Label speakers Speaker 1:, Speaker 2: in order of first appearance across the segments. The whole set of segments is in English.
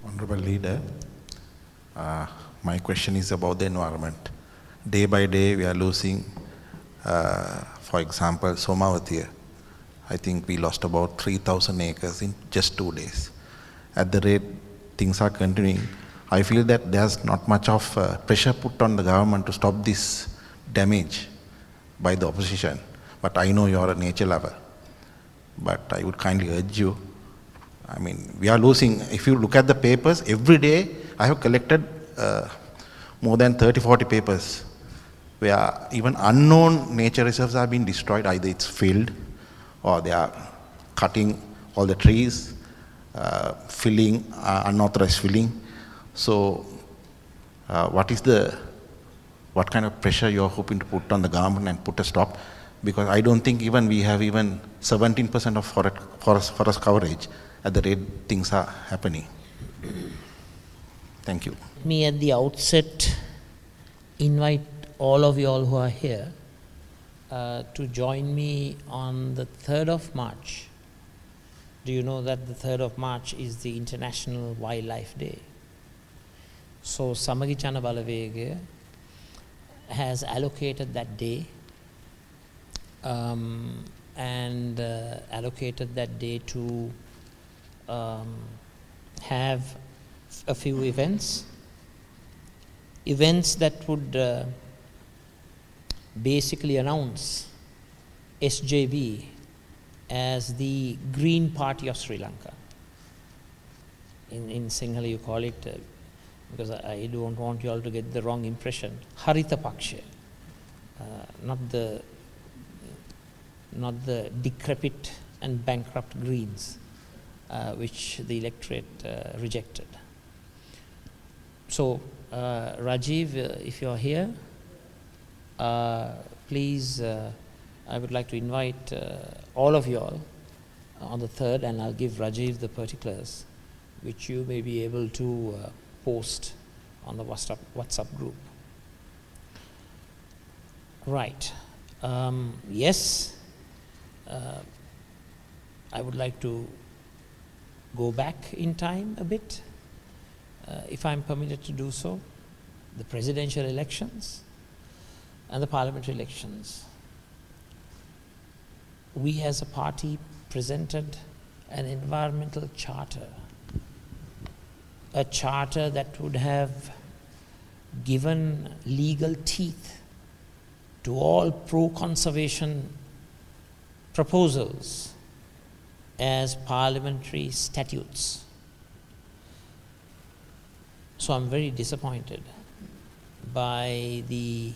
Speaker 1: Honorable Leader, my question is about the environment. Day by day we are losing, for example, Somawathiya. I think we lost about 3,000 acres in just 2 days. At the rate things are continuing, I feel that there's not much of pressure put on the government to stop this damage by the opposition. But I know you're a nature lover. But I would kindly urge you, I mean, we are losing, if you look at the papers, every day I have collected more than 30-40 papers where even unknown nature reserves have been destroyed, either it's filled or they are cutting all the trees, filling, unauthorized filling. So what kind of pressure you are hoping to put on the government and put a stop? Because I don't think even we have even 17% of forest coverage at the rate things are happening. Thank you.
Speaker 2: Me at the outset invite all of you all who are here to join me on the 3rd of March. Do you know that the 3rd of March is the International Wildlife Day? So Samagichana Balavega has allocated that day and allocated that day to have a few events that would basically announce SJB as the Green Party of Sri Lanka. In Sinhala you call it, because I don't want you all to get the wrong impression, Harita Paksha, not the decrepit and bankrupt Greens, which the electorate rejected. So, Rajiv, if you're here, please, I would like to invite all of you all on the 3rd, and I'll give Rajiv the particulars, which you may be able to post on the WhatsApp group. Right. Yes, I would like to go back in time a bit, if I'm permitted to do so. The presidential elections and the parliamentary elections. We as a party presented an environmental charter, a charter that would have given legal teeth to all pro-conservation proposals as parliamentary statutes. So I'm very disappointed by the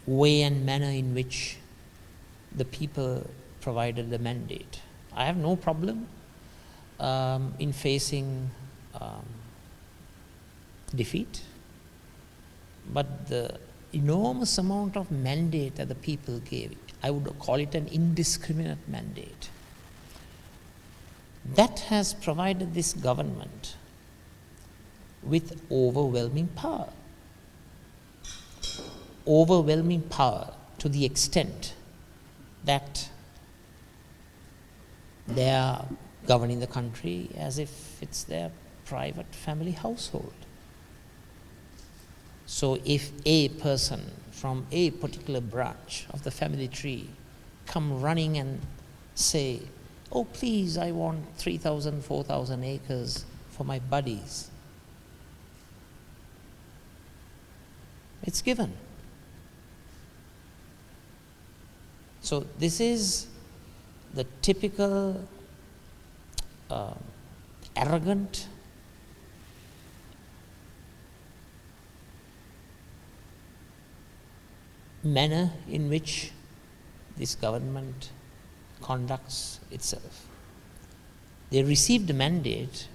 Speaker 2: way and manner in which the people provided the mandate. I have no problem in facing defeat, but the enormous amount of mandate that the people gave, I would call it an indiscriminate mandate, that has provided this government with overwhelming power. Overwhelming power to the extent that they are governing the country as if it's their private family household. So if a person from a particular branch of the family tree come running and say, oh please, I want 3,000, 4,000 acres for my buddies, it's given. So this is the typical arrogant, manner in which this government conducts itself. They received a mandate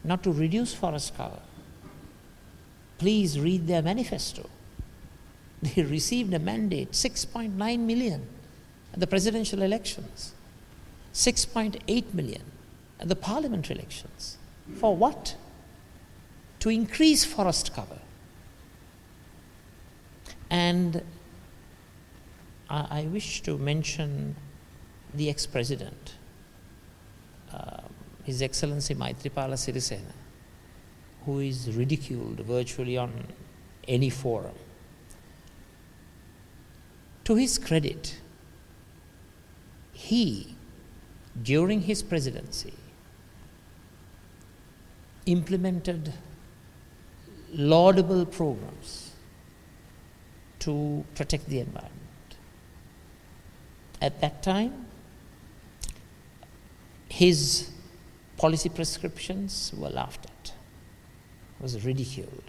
Speaker 2: not to reduce forest cover. Please read their manifesto. They received a mandate, 6.9 million at the presidential elections, 6.8 million at the parliamentary elections. For what? To increase forest cover. And I wish to mention the ex-president, His Excellency Maithripala Sirisena, who is ridiculed virtually on any forum. To his credit, he, during his presidency, implemented laudable programs to protect the environment. At that time, his policy prescriptions were laughed at, was ridiculed.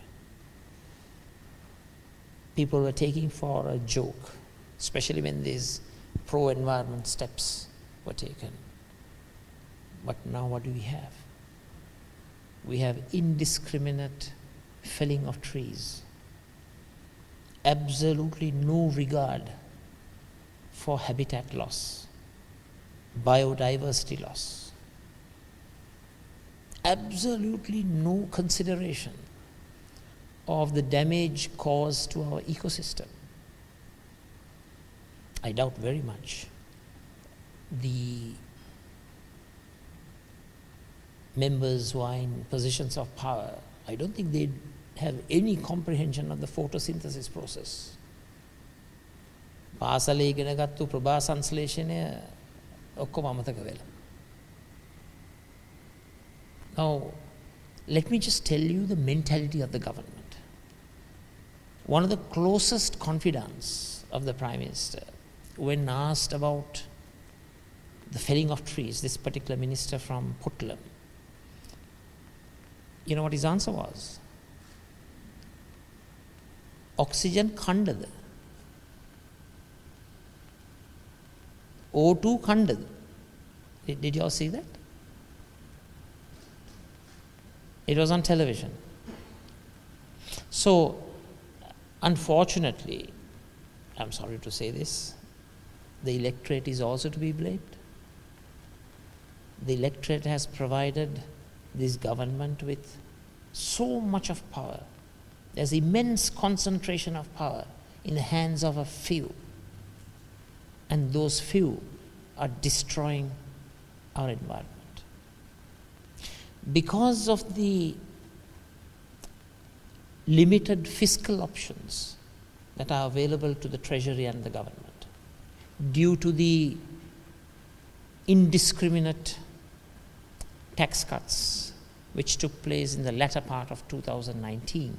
Speaker 2: People were taking for a joke, especially when these pro-environment steps were taken. But now what do we have? We have indiscriminate felling of trees, absolutely no regard for habitat loss, biodiversity loss, absolutely no consideration of the damage caused to our ecosystem. I doubt very much the members who are in positions of power, I don't think they have any comprehension of the photosynthesis process. පාසලේ ඉගෙන ගත්තු ප්‍රභා සංශ්ලේෂණය ඔක්කොම අමතක වෙලා. Now, let me just tell you the mentality of the government. One of the closest confidants of the Prime Minister, when asked about the felling of trees, this particular minister from Puttlam, you know what his answer was? Oxygen kandada. O2 kandada. Did you all see that? It was on television. So, unfortunately, I'm sorry to say this, the electorate is also to be blamed. The electorate has provided this government with so much of power. There's immense concentration of power in the hands of a few. And those few are destroying our environment. Because of the limited fiscal options that are available to the Treasury and the government, due to the indiscriminate tax cuts which took place in the latter part of 2019,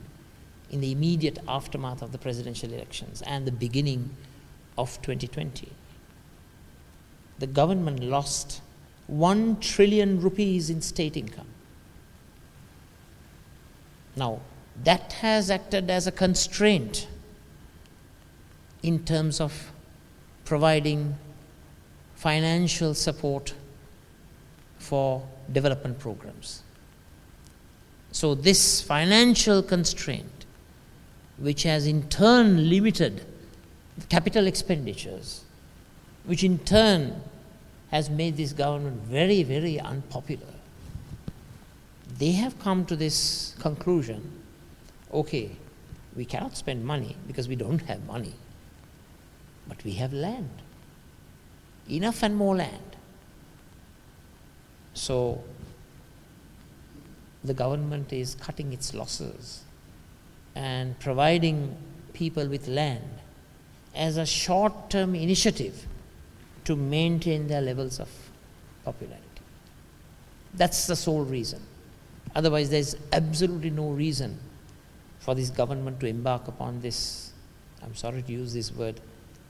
Speaker 2: in the immediate aftermath of the presidential elections and the beginning of 2020, the government lost 1 trillion rupees in state income. Now, that has acted as a constraint in terms of providing financial support for development programs. So this financial constraint, which has in turn limited capital expenditures, which in turn has made this government very, very unpopular. They have come to this conclusion, okay, we cannot spend money because we don't have money, but we have land, enough and more land. So the government is cutting its losses and providing people with land as a short-term initiative to maintain their levels of popularity. That's the sole reason. Otherwise, there's absolutely no reason for this government to embark upon this, I'm sorry to use this word,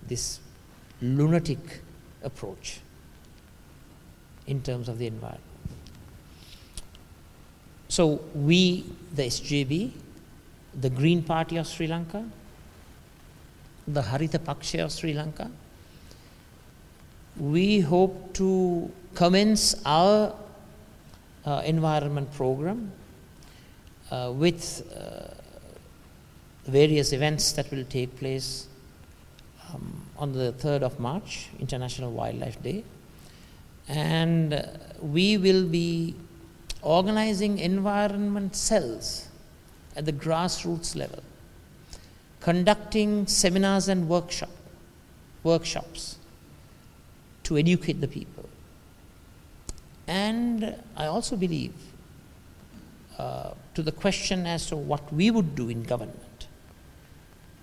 Speaker 2: this lunatic approach in terms of the environment. So we, the SJB, the Green Party of Sri Lanka, the Harita Paksha of Sri Lanka, we hope to commence our environment program with various events that will take place on the 3rd of March, International Wildlife Day. And we will be organizing environment cells at the grassroots level, conducting seminars and workshops to educate the people. And I also believe, to the question as to what we would do in government,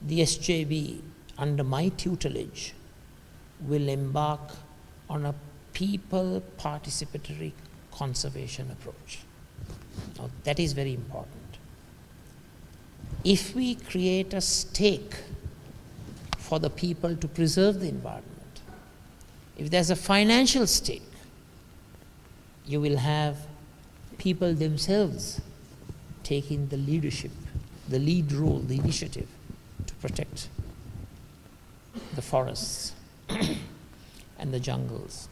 Speaker 2: the SJB, under my tutelage, will embark on a people participatory conservation approach. Now, that is very important. If we create a stake for the people to preserve the environment, if there's a financial stake, you will have people themselves taking the leadership, the lead role, the initiative to protect the forests and the jungles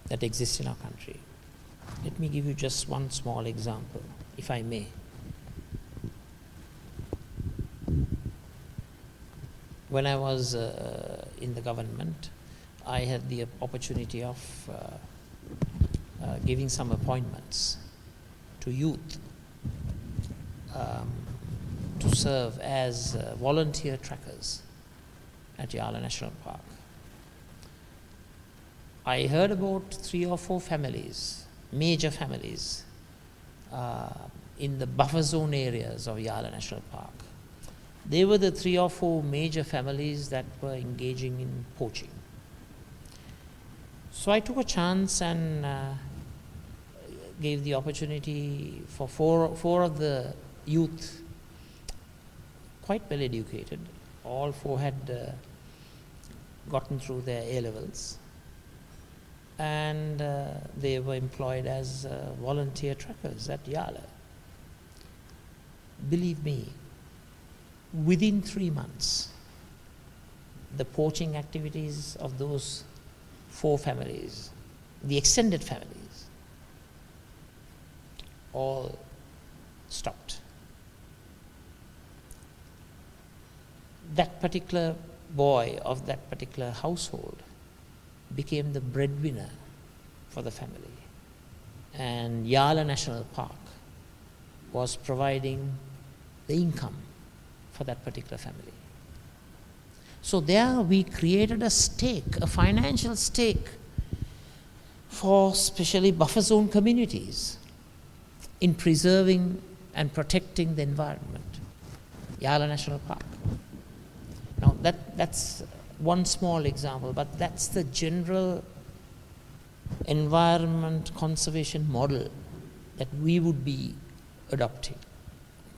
Speaker 2: that exist in our country. Let me give you just one small example, if I may. When I was in the government, I had the opportunity of giving some appointments to youth to serve as volunteer trackers at Yala National Park. I heard about 3 or 4 families, major families, in the buffer zone areas of Yala National Park. They were the 3 or 4 major families that were engaging in poaching. So I took a chance and gave the opportunity for four of the youth, quite well educated. All 4 had gotten through their A-levels, and they were employed as volunteer trackers at Yala. Believe me, within 3 months, the poaching activities of those 4 families, the extended families, all stopped. That particular boy of that particular household became the breadwinner for the family. And Yala National Park was providing the income for that particular family. So there we created a stake, a financial stake for especially buffer zone communities in preserving and protecting the environment, Yala National Park. Now that's one small example, but that's the general environment conservation model that we would be adopting.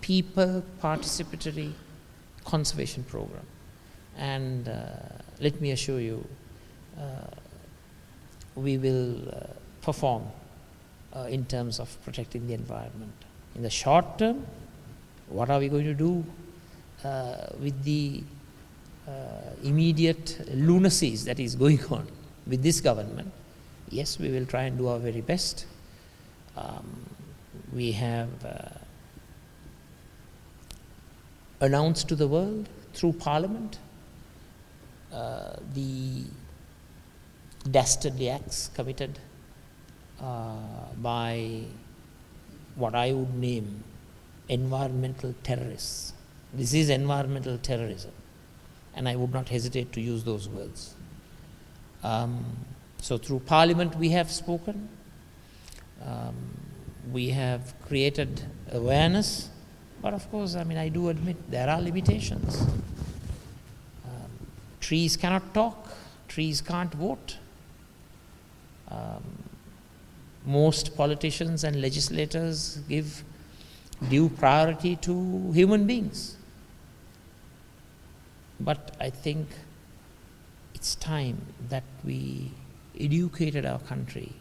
Speaker 2: People participatory conservation program. And let me assure you, we will perform in terms of protecting the environment. In the short term, what are we going to do with the immediate lunacies that is going on with this government? Yes, we will try and do our very best. We have announced to the world through Parliament the dastardly acts committed by what I would name environmental terrorists. This is environmental terrorism, and I would not hesitate to use those words. So through Parliament we have spoken, we have created awareness, but of course, I do admit there are limitations. Trees cannot talk, trees can't vote. Most politicians and legislators give due priority to human beings. But I think it's time that we educated our country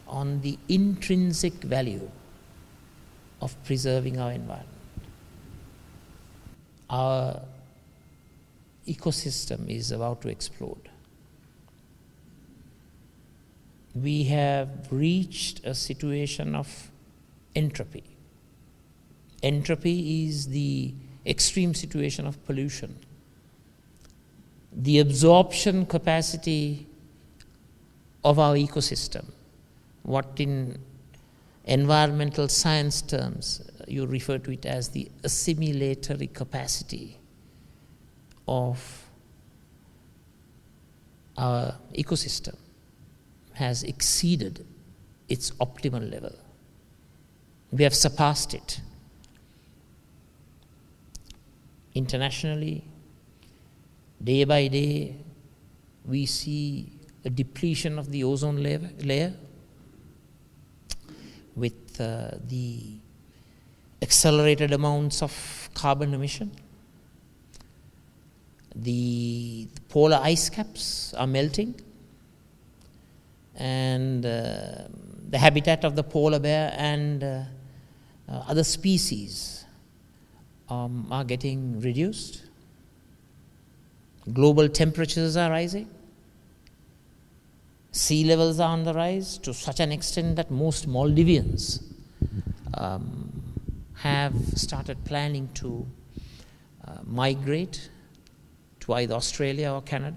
Speaker 2: on the intrinsic value of preserving our environment. Our ecosystem is about to explode. We have reached a situation of entropy. Entropy is the extreme situation of pollution. The absorption capacity of our ecosystem, what in environmental science terms you refer to it as the assimilatory capacity of our ecosystem has exceeded its optimal level. We have surpassed it. Internationally, day by day, we see a depletion of the ozone layer with the accelerated amounts of carbon emission. The polar ice caps are melting, and the habitat of the polar bear and other species are getting reduced. Global temperatures are rising. Sea levels are on the rise to such an extent that most Maldivians have started planning to migrate to either Australia or Canada,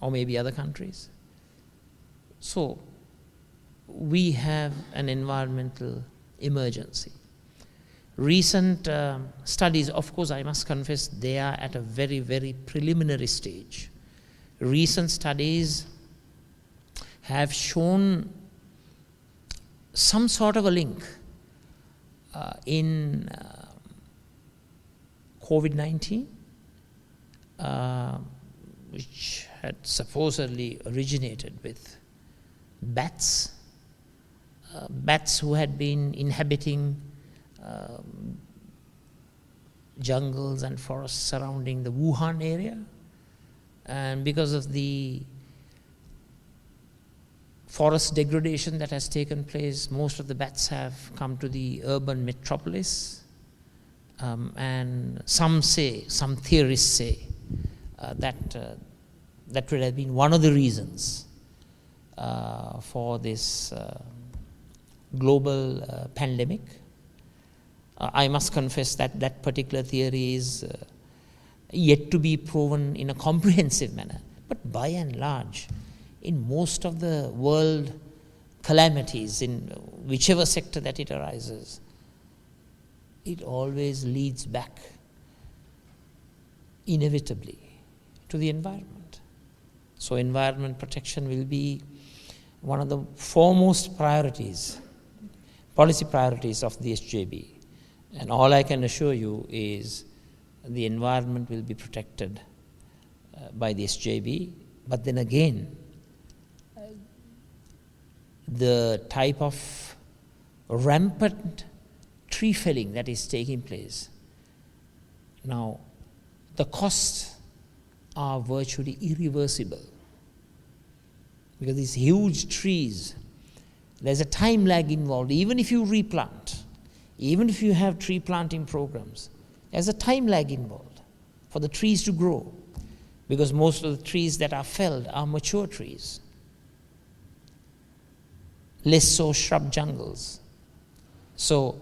Speaker 2: or maybe other countries. So we have an environmental emergency. Recent studies, of course, I must confess, they are at a very, very preliminary stage. Recent studies have shown some sort of a link in COVID-19, which had supposedly originated with bats, bats who had been inhabiting jungles and forests surrounding the Wuhan area, and because of the forest degradation that has taken place, most of the bats have come to the urban metropolis, and some theorists say that would have been one of the reasons for this global pandemic. I must confess that that particular theory is yet to be proven in a comprehensive manner. But by and large, in most of the world calamities, in whichever sector that it arises, it always leads back inevitably to the environment. So environment protection will be one of the foremost priorities, policy priorities of the SJB. And all I can assure you is the environment will be protected by the SJB. But then again, the type of rampant tree felling that is taking place, now the costs are virtually irreversible. Because these huge trees, there's a time lag involved. Even if you replant, even if you have tree planting programs, there's a time lag involved for the trees to grow, because most of the trees that are felled are mature trees, less so shrub jungles. So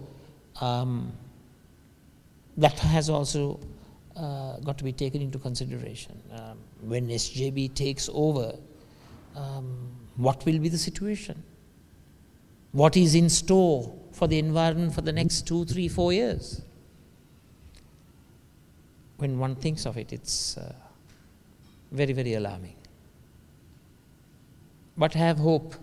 Speaker 2: that has also got to be taken into consideration. When SJB takes over, what will be the situation? What is in store for the environment for the next 2, 3, 4 years? When one thinks of it, it's very, very alarming. But have hope